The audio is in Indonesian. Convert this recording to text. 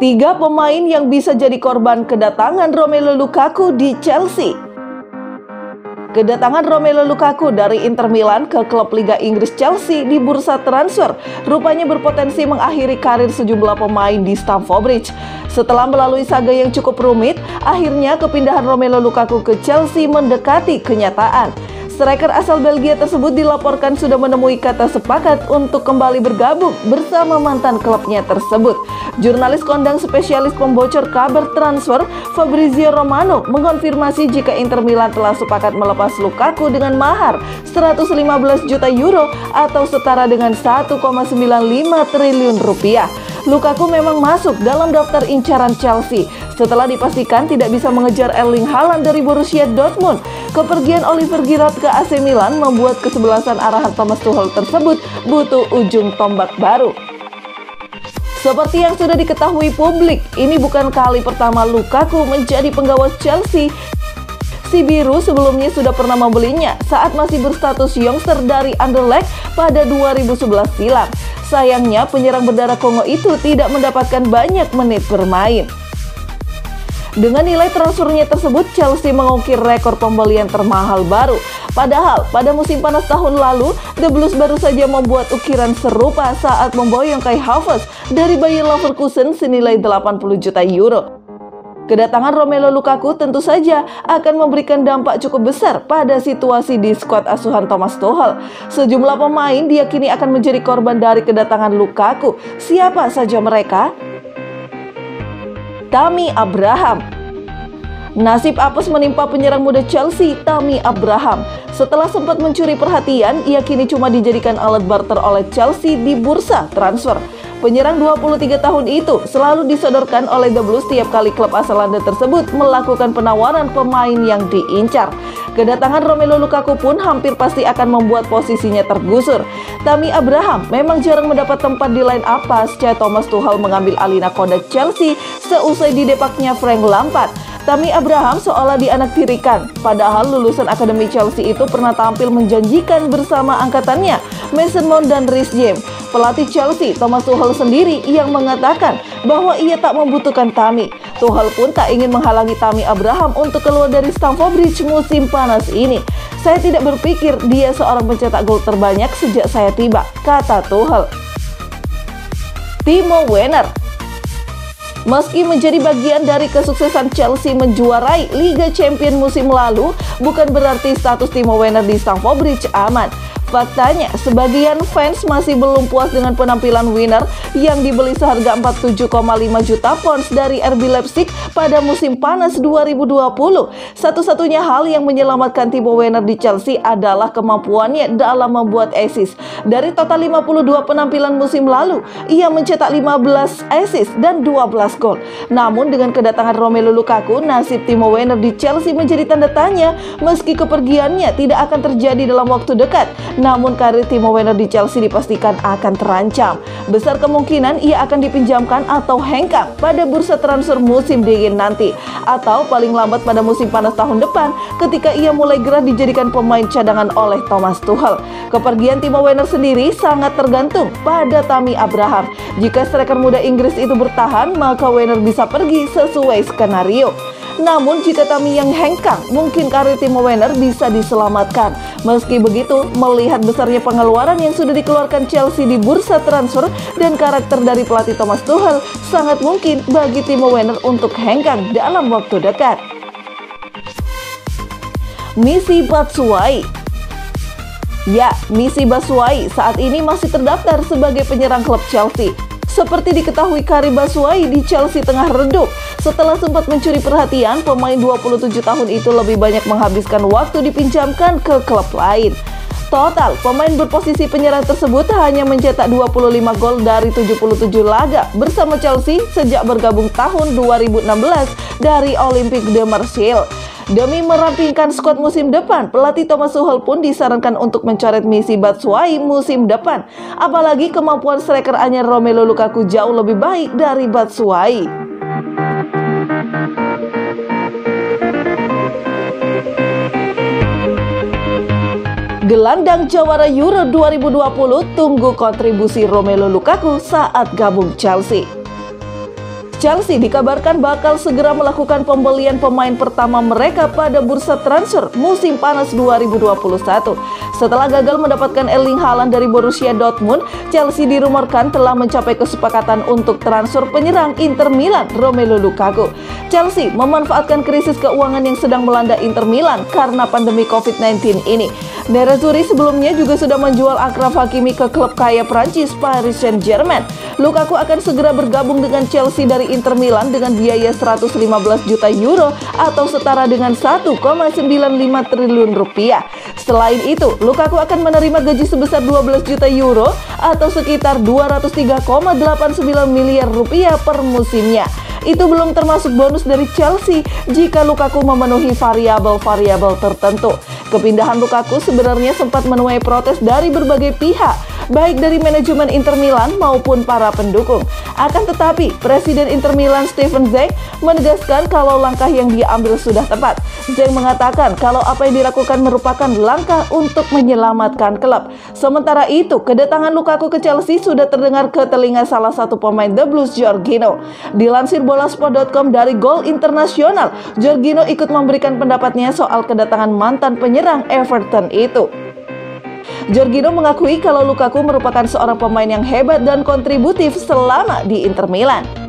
Tiga pemain yang bisa jadi korban kedatangan Romelu Lukaku di Chelsea. Kedatangan Romelu Lukaku dari Inter Milan ke klub Liga Inggris Chelsea di bursa transfer rupanya berpotensi mengakhiri karir sejumlah pemain di Stamford Bridge. Setelah melalui saga yang cukup rumit, akhirnya kepindahan Romelu Lukaku ke Chelsea mendekati kenyataan. Striker asal Belgia tersebut dilaporkan sudah menemui kata sepakat untuk kembali bergabung bersama mantan klubnya tersebut. Jurnalis kondang spesialis pembocor kabar transfer Fabrizio Romano mengonfirmasi jika Inter Milan telah sepakat melepas Lukaku dengan mahar 115 juta euro atau setara dengan 1,95 triliun rupiah. Lukaku memang masuk dalam daftar incaran Chelsea setelah dipastikan tidak bisa mengejar Erling Haaland dari Borussia Dortmund. Kepergian Oliver Giroud ke AC Milan membuat kesebelasan arahan Thomas Tuchel tersebut butuh ujung tombak baru. Seperti yang sudah diketahui publik, ini bukan kali pertama Lukaku menjadi penggawa Chelsea. Si biru sebelumnya sudah pernah membelinya saat masih berstatus youngster dari Anderlecht pada 2011 silam. Sayangnya penyerang berdarah Kongo itu tidak mendapatkan banyak menit bermain. Dengan nilai transfernya tersebut, Chelsea mengukir rekor pembelian termahal baru. Padahal, pada musim panas tahun lalu, The Blues baru saja membuat ukiran serupa saat memboyong Kai Havertz dari Bayer Leverkusen senilai 80 juta euro. Kedatangan Romelu Lukaku tentu saja akan memberikan dampak cukup besar pada situasi di skuad asuhan Thomas Tuchel. Sejumlah pemain diyakini akan menjadi korban dari kedatangan Lukaku. Siapa saja mereka? Tammy Abraham. Nasib apes menimpa penyerang muda Chelsea, Tammy Abraham. Setelah sempat mencuri perhatian, ia kini cuma dijadikan alat barter oleh Chelsea di bursa transfer. Penyerang 23 tahun itu selalu disodorkan oleh The Blues tiap kali klub asal London tersebut melakukan penawaran pemain yang diincar. Kedatangan Romelu Lukaku pun hampir pasti akan membuat posisinya tergusur. Tammy Abraham memang jarang mendapat tempat di line up pasca Thomas Tuchel mengambil alih nakoda Chelsea seusai didepaknya Frank Lampard. Tammy Abraham seolah dianaktirikan, padahal lulusan Akademi Chelsea itu pernah tampil menjanjikan bersama angkatannya, Mason Mount dan Reece James. Pelatih Chelsea, Thomas Tuchel sendiri yang mengatakan bahwa ia tak membutuhkan Tammy. Tuchel pun tak ingin menghalangi Tammy Abraham untuk keluar dari Stamford Bridge musim panas ini. Saya tidak berpikir dia seorang pencetak gol terbanyak sejak saya tiba, kata Tuchel. Timo Werner. Meski menjadi bagian dari kesuksesan Chelsea menjuarai Liga Champions musim lalu, bukan berarti status Timo Werner di Stamford Bridge aman. Faktanya, sebagian fans masih belum puas dengan penampilan Werner yang dibeli seharga 47,5 juta pounds dari RB Leipzig pada musim panas 2020. Satu-satunya hal yang menyelamatkan Timo Werner di Chelsea adalah kemampuannya dalam membuat assist. Dari total 52 penampilan musim lalu, ia mencetak 15 assist dan 12 gol. Namun dengan kedatangan Romelu Lukaku, nasib Timo Werner di Chelsea menjadi tanda tanya meski kepergiannya tidak akan terjadi dalam waktu dekat. Namun karir Timo Werner di Chelsea dipastikan akan terancam. Besar kemungkinan ia akan dipinjamkan atau hengkang pada bursa transfer musim dingin nanti, atau paling lambat pada musim panas tahun depan ketika ia mulai gerah dijadikan pemain cadangan oleh Thomas Tuchel. Kepergian Timo Werner sendiri sangat tergantung pada Tammy Abraham. Jika striker muda Inggris itu bertahan, maka Werner bisa pergi sesuai skenario. Namun jika Tammy yang hengkang, mungkin karir Timo Werner bisa diselamatkan. Meski begitu, melihat besarnya pengeluaran yang sudah dikeluarkan Chelsea di bursa transfer dan karakter dari pelatih Thomas Tuchel, sangat mungkin bagi Timo Werner untuk hengkang dalam waktu dekat. Michy Batshuayi. Ya, Michy Batshuayi saat ini masih terdaftar sebagai penyerang klub Chelsea. Seperti diketahui, karir Batshuayi di Chelsea tengah redup. Setelah sempat mencuri perhatian, pemain 27 tahun itu lebih banyak menghabiskan waktu dipinjamkan ke klub lain. Total, pemain berposisi penyerang tersebut hanya mencetak 25 gol dari 77 laga bersama Chelsea sejak bergabung tahun 2016 dari Olympique de Marseille. Demi merampingkan skuad musim depan, pelatih Thomas Tuchel pun disarankan untuk mencoret Michy Batshuayi musim depan. Apalagi kemampuan striker anyar Romelu Lukaku jauh lebih baik dari Batshuayi. Gelandang jawara Euro 2020 tunggu kontribusi Romelu Lukaku saat gabung Chelsea. Chelsea dikabarkan bakal segera melakukan pembelian pemain pertama mereka pada bursa transfer musim panas 2021. Setelah gagal mendapatkan Erling Haaland dari Borussia Dortmund, Chelsea dirumorkan telah mencapai kesepakatan untuk transfer penyerang Inter Milan Romelu Lukaku. Chelsea memanfaatkan krisis keuangan yang sedang melanda Inter Milan karena pandemi COVID-19 ini. Nerazzurri sebelumnya juga sudah menjual Achraf Hakimi ke klub kaya Prancis Paris Saint-Germain. Lukaku akan segera bergabung dengan Chelsea dari Inter Milan dengan biaya 115 juta euro atau setara dengan 1,95 triliun rupiah. Selain itu, Lukaku akan menerima gaji sebesar 12 juta euro atau sekitar 203,89 miliar rupiah per musimnya. Itu belum termasuk bonus dari Chelsea jika Lukaku memenuhi variabel-variabel tertentu. Kepindahan Lukaku sebenarnya sempat menuai protes dari berbagai pihak, baik dari manajemen Inter Milan maupun para pendukung. Akan tetapi, Presiden Inter Milan Steven Zeng menegaskan kalau langkah yang dia ambil sudah tepat. Zeng mengatakan kalau apa yang dilakukan merupakan langkah untuk menyelamatkan klub. Sementara itu, kedatangan Lukaku ke Chelsea sudah terdengar ke telinga salah satu pemain The Blues, Jorginho. Dilansir Bolasport.com dari Gol Internasional, Jorginho ikut memberikan pendapatnya soal kedatangan mantan penyerang Everton itu. Jorginho mengakui kalau Lukaku merupakan seorang pemain yang hebat dan kontributif selama di Inter Milan.